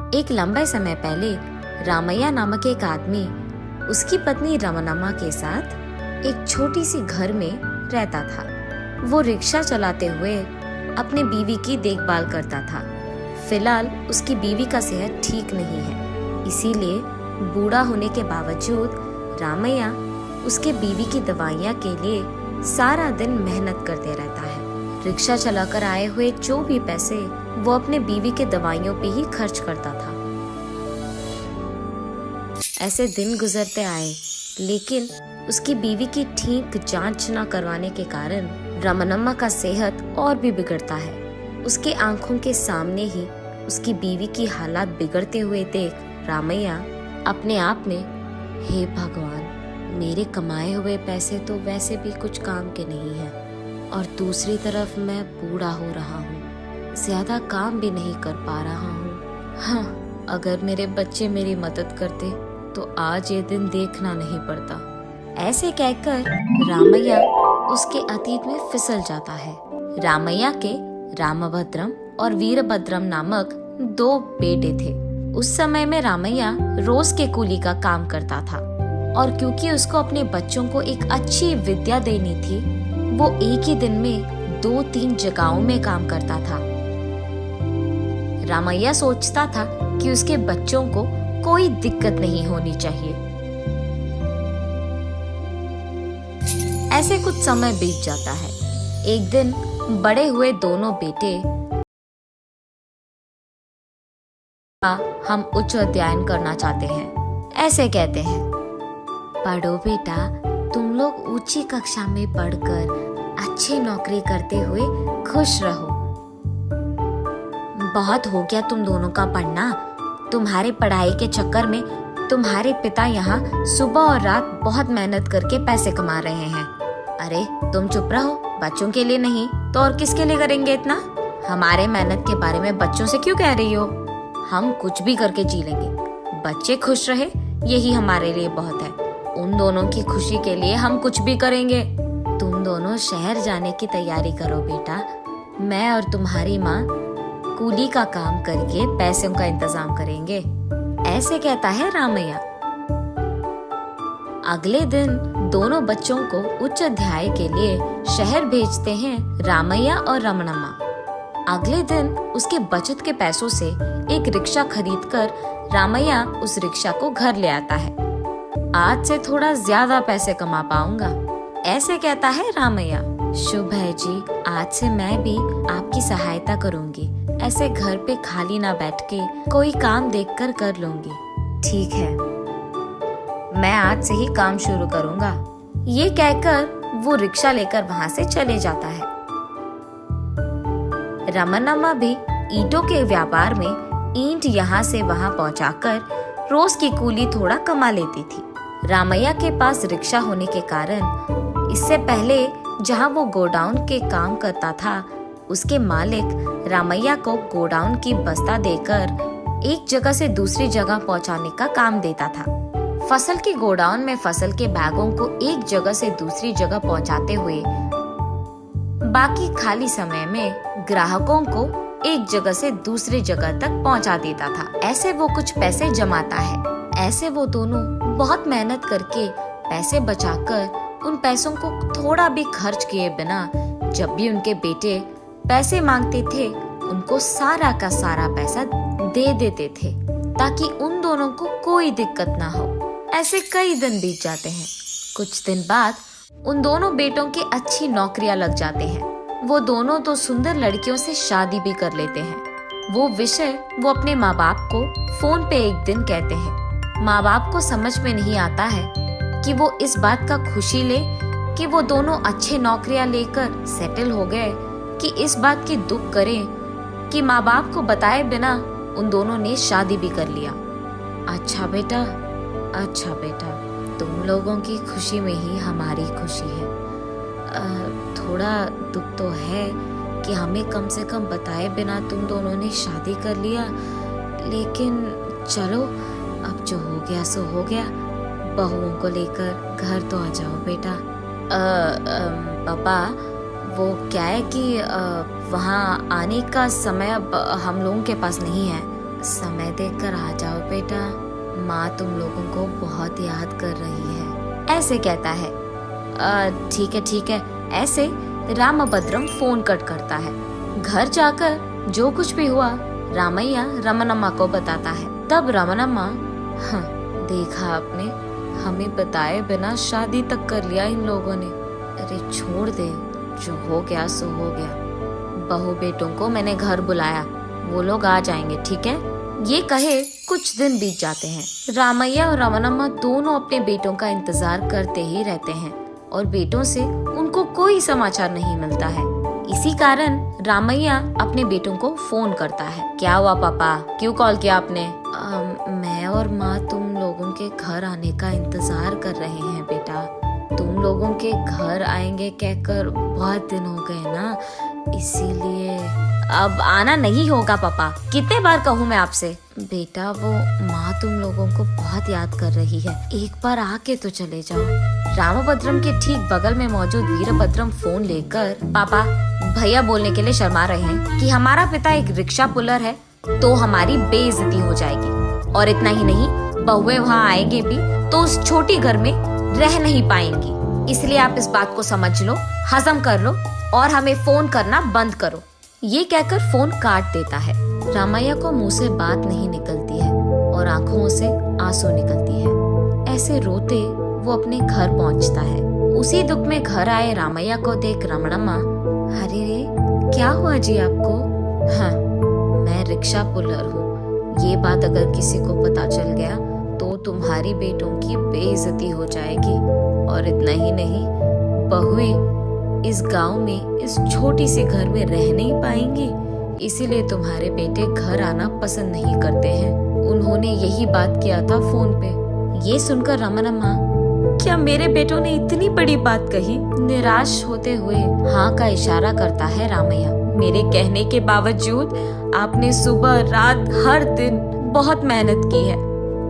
एक लंबे समय पहले रामैया नामक एक आदमी उसकी पत्नी रमनम्मा के साथ एक छोटी सी घर में रहता था। वो रिक्शा चलाते हुए अपने बीवी की देखभाल करता था। फिलहाल उसकी बीवी का सेहत ठीक नहीं है, इसीलिए बूढ़ा होने के बावजूद रामैया उसके बीवी की दवाइयाँ के लिए सारा दिन मेहनत करते रहता है। रिक्शा चलाकर आए हुए जो भी पैसे वो अपने बीवी के दवाइयों पे ही खर्च करता था। ऐसे दिन गुजरते आए, लेकिन उसकी बीवी की ठीक जांच न करवाने के कारण रमनम्मा का सेहत और भी बिगड़ता है। उसके आंखों के सामने ही उसकी बीवी की हालात बिगड़ते हुए देख रामैया अपने आप में, हे भगवान, मेरे कमाए हुए पैसे तो वैसे भी कुछ काम के नहीं हैं और दूसरी तरफ मैं बूढ़ा हो रहा हूँ, ज्यादा काम भी नहीं कर पा रहा हूँ। हाँ, अगर मेरे बच्चे मेरी मदद करते तो आज ये दिन देखना नहीं पड़ता। ऐसे कहकर रामैया उसके अतीत में फिसल जाता है। रामैया के रामभद्रम और वीरभद्रम नामक 2 बेटे थे। उस समय में रामैया रोज के कूली का काम करता था और क्योंकि उसको अपने बच्चों को एक अच्छी विद्या देनी थी, वो एक ही दिन में 2-3 जगहों में काम करता था। रामैया सोचता था कि उसके बच्चों को कोई दिक्कत नहीं होनी चाहिए। ऐसे कुछ समय बीत जाता है। एक दिन बड़े हुए दोनों बेटे, हम उच्च अध्ययन करना चाहते हैं, ऐसे कहते हैं। पढ़ो बेटा, तुम लोग ऊंची कक्षा में पढ़कर अच्छी नौकरी करते हुए खुश रहो। बहुत हो गया तुम दोनों का पढ़ना। तुम्हारे पढ़ाई के चक्कर में तुम्हारे पिता यहाँ सुबह और रात बहुत मेहनत करके पैसे कमा रहे हैं। अरे तुम चुप रहो, बच्चों के लिए नहीं तो और किसके लिए करेंगे इतना? हमारे मेहनत के बारे में बच्चों से क्यों कह रही हो? हम कुछ भी करके जी लेंगे, बच्चे खुश रहे यही हमारे लिए बहुत है। उन दोनों की खुशी के लिए हम कुछ भी करेंगे। तुम दोनों शहर जाने की तैयारी करो बेटा, मैं और तुम्हारी माँ कूली का काम करके पैसों का इंतजाम करेंगे, ऐसे कहता है रामैया। अगले दिन दोनों बच्चों को उच्च अध्याय के लिए शहर भेजते हैं रामैया और रमनम्मा। अगले दिन उसके बचत के पैसों से एक रिक्शा खरीदकर रामैया उस रिक्शा को घर ले आता है। आज से थोड़ा ज्यादा पैसे कमा पाऊंगा, ऐसे कहता है रामैया। शुभ है जी, आज से मैं भी आपकी सहायता करूंगी। ऐसे घर पे खाली ना बैठ के कोई काम देखकर कर लूंगी। ठीक है, मैं आज से ही काम शुरू करूंगा। ये कहकर वो रिक्शा लेकर वहाँ से चले जाता है। रमनम्मा भी ईंटों के व्यापार में ईंट यहाँ से वहाँ पहुँचाकर रोज की कूली थोड़ा कमा लेती थी। रामैया के पास रिक्शा होने के कारण इससे पहले जहाँ वो गोडाउन के काम करता था, उसके मालिक रामैया को गोडाउन की बस्ता देकर एक जगह से दूसरी जगह पहुँचाने का काम देता था। फसल के गोडाउन में फसल के बैगों को एक जगह से दूसरी जगह पहुँचाते हुए बाकी खाली समय में ग्राहकों को एक जगह से दूसरी जगह तक पहुँचा देता था। ऐसे वो कुछ पैसे जमाता है। ऐसे वो दोनों बहुत मेहनत करके पैसे बचाकर उन पैसों को थोड़ा भी खर्च किए बिना जब भी उनके बेटे पैसे मांगते थे, उनको सारा का सारा पैसा दे देते थे ताकि उन दोनों को कोई दिक्कत ना हो। ऐसे कई दिन बीत जाते हैं। कुछ दिन बाद उन दोनों बेटों की अच्छी नौकरियां लग जाते हैं। वो दोनों तो सुंदर लड़कियों से शादी भी कर लेते हैं। वो विषय वो अपने माँ बाप को फोन पे एक दिन कहते हैं। माँ बाप को समझ में नहीं आता है कि वो इस बात का खुशी ले कि वो दोनों अच्छे नौकरियां लेकर सेटल हो गए, कि इस बात की दुख करें कि माँ बाप को बताए बिना उन दोनों ने शादी भी कर लिया। अच्छा बेटा, तुम लोगों की खुशी में ही हमारी खुशी है। थोड़ा दुख तो है कि हमें कम से कम बताए बिना तुम दोनों ने शादी कर लिया, लेकिन चलो अब जो हो गया सो हो गया। बहुओं को लेकर घर तो आ जाओ बेटा। पापा, वो क्या है कि वहाँ आने का समय अब हम लोगों के पास नहीं है। समय देखकर आ जाओ बेटा, माँ तुम लोगों को बहुत याद कर रही है, ऐसे कहता है। ठीक है। ऐसे रामभद्रम फोन कट करता है। घर जाकर जो कुछ भी हुआ रामैया रमनम्मा को बताता है। तब रमनम्मा, हाँ देखा आपने, हमें बताए बिना शादी तक कर लिया इन लोगों ने। अरे छोड़ दे, जो हो गया सो हो गया। बहू बेटों को मैंने घर बुलाया, वो लोग आ जाएंगे, ठीक है। ये कहे कुछ दिन बीत जाते हैं। रामैया और रमनम्मा दोनों अपने बेटों का इंतजार करते ही रहते हैं और बेटों से उनको कोई समाचार नहीं मिलता है। इसी कारण रामैया अपने बेटों को फोन करता है। क्या हुआ पापा, क्यों कॉल किया आपने? मैं और माँ तुम लोगों के घर आने का इंतजार कर रहे हैं बेटा। तुम लोगों के घर आएंगे कहकर बहुत दिन हो गए ना, इसीलिए। अब आना नहीं होगा पापा, कितने बार कहूँ मैं आपसे? बेटा वो माँ तुम लोगों को बहुत याद कर रही है, एक बार आके तो चले जाओ। रामभद्रम के ठीक बगल में मौजूद वीरभद्रम फोन लेकर, पापा भैया बोलने के लिए शर्मा रहे हैं कि हमारा पिता एक रिक्शा पुलर है तो हमारी बेइज्जती हो जाएगी, और इतना ही नहीं, बहुएं वहाँ आएंगे भी तो उस छोटी घर में रह नहीं पाएंगी। इसलिए आप इस बात को समझ लो, हजम कर लो और हमें फोन करना बंद करो। ये कहकर फोन काट देता है। रामैया को मुंह से बात नहीं निकलती है और आंखों से आंसू निकलती है। ऐसे रोते वो अपने घर पहुंचता है। उसी दुख में घर आए रामैया को देख रमणम्मा, अरे रे क्या हुआ जी आपको? हाँ मैं रिक्शा पुलर हूँ, ये बात अगर किसी को पता चल गया तो तुम्हारी बेटों की बेइज्जती हो जाएगी, और इतना ही नहीं, बहुएं इस गांव में इस छोटी सी घर में रह नहीं पाएंगी, इसीलिए तुम्हारे बेटे घर आना पसंद नहीं करते हैं। उन्होंने यही बात किया था फोन पे। ये सुनकर रमनम्मा, क्या मेरे बेटों ने इतनी बड़ी बात कही? निराश होते हुए हाँ का इशारा करता है रामैया। मेरे कहने के बावजूद आपने सुबह रात हर दिन बहुत मेहनत की है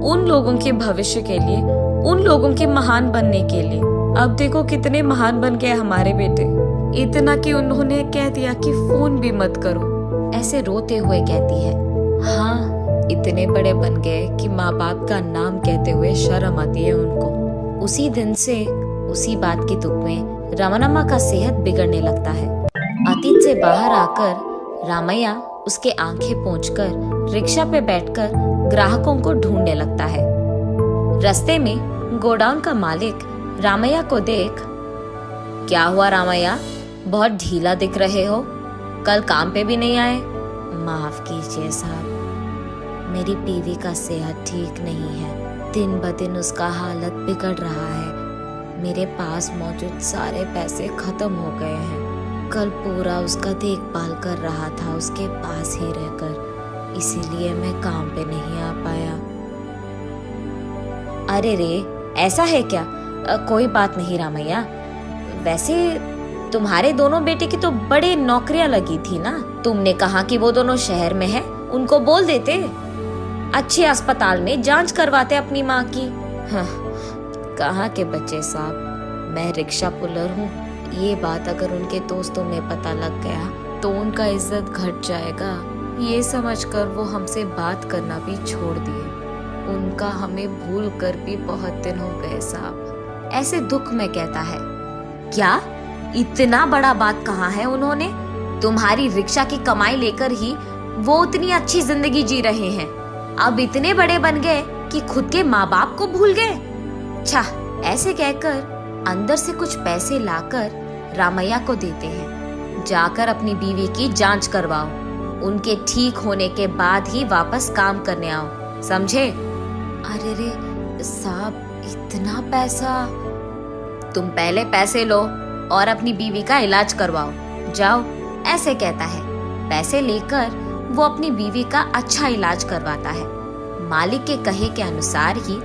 उन लोगों के भविष्य के लिए, उन लोगों के महान बनने के लिए। अब देखो कितने महान बन गए हमारे बेटे, इतना कि उन्होंने कह दिया कि फोन भी मत करो। ऐसे रोते हुए कहती है, हाँ इतने बड़े बन गए कि माँ बाप का नाम कहते हुए शर्म आती है उनको। उसी दिन से उसी बात की दुख में रमनम्मा का सेहत बिगड़ने लगता है। अतीत से बाहर आकर रामैया उसके आंखें पोंछकर रिक्शा पे बैठकर ग्राहकों को ढूंढने लगता है। रास्ते में गोडाउन का मालिक रामैया को देख, क्या हुआ रामैया, बहुत ढीला दिख रहे हो, कल काम पे भी नहीं आए? माफ कीजिए साहब, मेरी बीवी का सेहत ठीक नहीं है, दिन ब दिन उसका हालत बिगड़ रहा है। मेरे पास मौजूद सारे पैसे खत्म हो गए हैं। कल पूरा उसका देखभाल कर रहा था उसके पास ही रहकर, इसीलिए मैं काम पे नहीं आ पाया। अरे रे ऐसा है क्या? कोई बात नहीं रामैया, वैसे तुम्हारे दोनों बेटे की तो बड़े नौकरियां लगी थी ना, तुमने कहा कि वो दोनों शहर में है, उनको बोल देते, अच्छे अस्पताल में जांच करवाते अपनी माँ की। हाँ, कहाँ के बच्चे साहब, मैं रिक्शा पुलर हूँ, ये बात अगर उनके दोस्तों में पता लग गया तो उनका इज्जत घट जाएगा, ये समझकर वो हमसे बात करना भी छोड़ दिए। उनका हमें भूल कर भी बहुत दिन हो गए साहब। ऐसे दुख में कहता है, क्या इतना बड़ा बात कहा है उन्होंने? तुम्हारी रिक्शा की कमाई लेकर ही वो उतनी अच्छी जिंदगी जी रहे हैं, अब इतने बड़े बन गए कि खुद के माँ बाप को भूल गए। अच्छा, ऐसे कहकर अंदर से कुछ पैसे लाकर रामैया को देते हैं। जाकर अपनी बीवी की जांच करवाओ, उनके ठीक होने के बाद ही वापस काम करने आओ, समझे? अरे रे साहब, इतना पैसा? तुम पहले पैसे लो और अपनी बीवी का इलाज करवाओ, जाओ, ऐसे कहता है। पैसे लेकर वो अपनी बीवी का अच्छा इलाज करवाता है। मालिक के कहे के अनुसार ही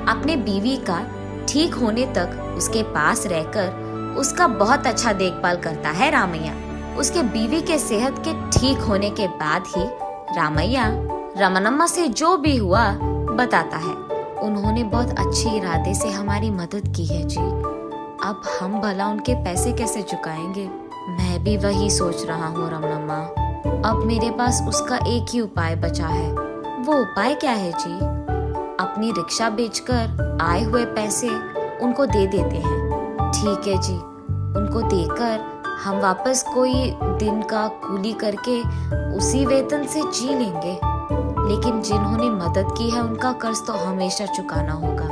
अपने बीवी का ठीक होने तक उसके पास रहकर उसका बहुत अच्छा देखभाल करता है रामैया। उसके बीवी के सेहत के ठीक होने के बाद ही रामैया रमनम्मा से जो भी हुआ बताता है। उन्होंने बहुत अच्छे इरादे से हमारी मदद की है जी, अब हम भला उनके पैसे कैसे चुकाएंगे? मैं भी वही सोच रहा हूँ रमनम्मा। अब मेरे पास उसका एक ही उपाय बचा है, वो उपाय क्या है जी? अपनी रिक्शा बेचकर आए हुए पैसे उनको दे देते हैं। ठीक है जी, उनको देकर हम वापस कोई दिन का कूली करके उसी वेतन से जी लेंगे। लेकिन जिन्होंने मदद की है उनका कर्ज तो हमेशा चुकाना होगा।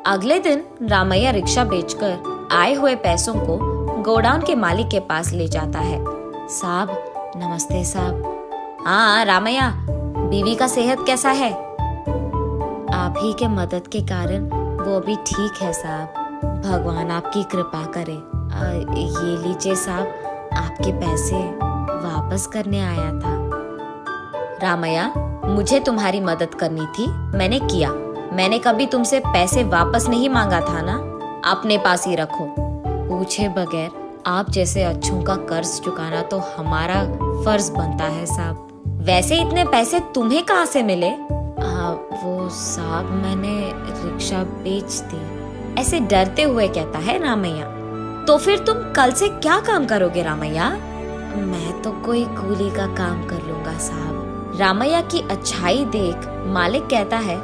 अगले दिन रामैया रिक्शा बेचकर आए हुए पैसों को गोडाउन के मालिक के पास ले जाता है। साहब नमस्ते साहब। हाँ रामैया, बीवी का सेहत कैसा है? आप ही के मदद के कारण वो अभी ठीक है साहब। भगवान आपकी कृपा करे। ये लीजिए साहब, आपके पैसे वापस करने आया था। रामैया, मुझे तुम्हारी मदद करनी थी, मैंने किया। मैंने कभी तुमसे पैसे वापस नहीं मांगा था ना, अपने पास ही रखो। पूछे बगैर आप जैसे अच्छों का कर्ज चुकाना तो हमारा फर्ज बनता है साहब। वैसे इतने पैसे तुम्हें कहाँ से मिले? वो साहब मैंने रिक्शा बेच दी। ऐसे डरते हुए कहता है रामैया। तो फिर तुम कल से क्या काम करोगे रामैया? मैं तो कोई कूली का काम कर लूंगा साहब। रामैया की अच्छाई देख मालिक कहता है,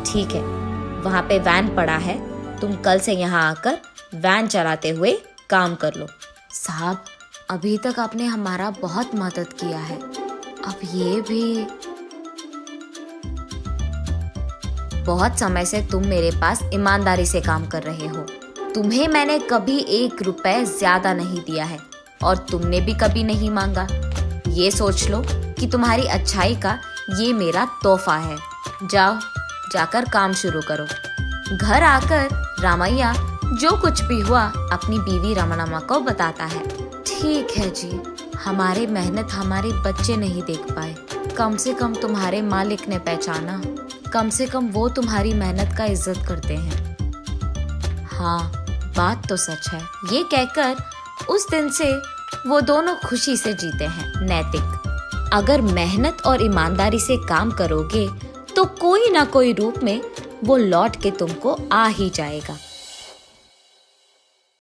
ठीक है, वहाँ पे वैन पड़ा है, तुम कल से यहाँ आकर वैन चलाते हुए काम कर लो। साहब अभी तक आपने हमारा बहुत मदद किया है, अब ये भी। बहुत समय से तुम मेरे पास ईमानदारी से काम कर रहे हो। तुम्हें मैंने कभी 1 रुपए ज्यादा नहीं दिया है और तुमने भी कभी नहीं मांगा। ये सोच लो कि तुम्हारी अच्छाई का ये मेरा तोहफा है। जाओ, जाकर काम शुरू करो। घर आकर रामैया जो कुछ भी हुआ अपनी बीवी रमणम्मा को बताता है। ठीक है जी, हमारी मेहनत हमारे बच्चे नहीं देख पाए, कम से कम तुम्हारे मालिक ने पहचाना। कम से कम वो तुम्हारी मेहनत का इज्जत करते हैं। हाँ, बात तो सच है। ये कहकर उस दिन से वो दोनों खुशी से जीते हैं। नैतिक, अगर मेहनत और ईमानदारी से काम करोगे तो कोई ना कोई रूप में वो लौट के तुमको आ ही जाएगा।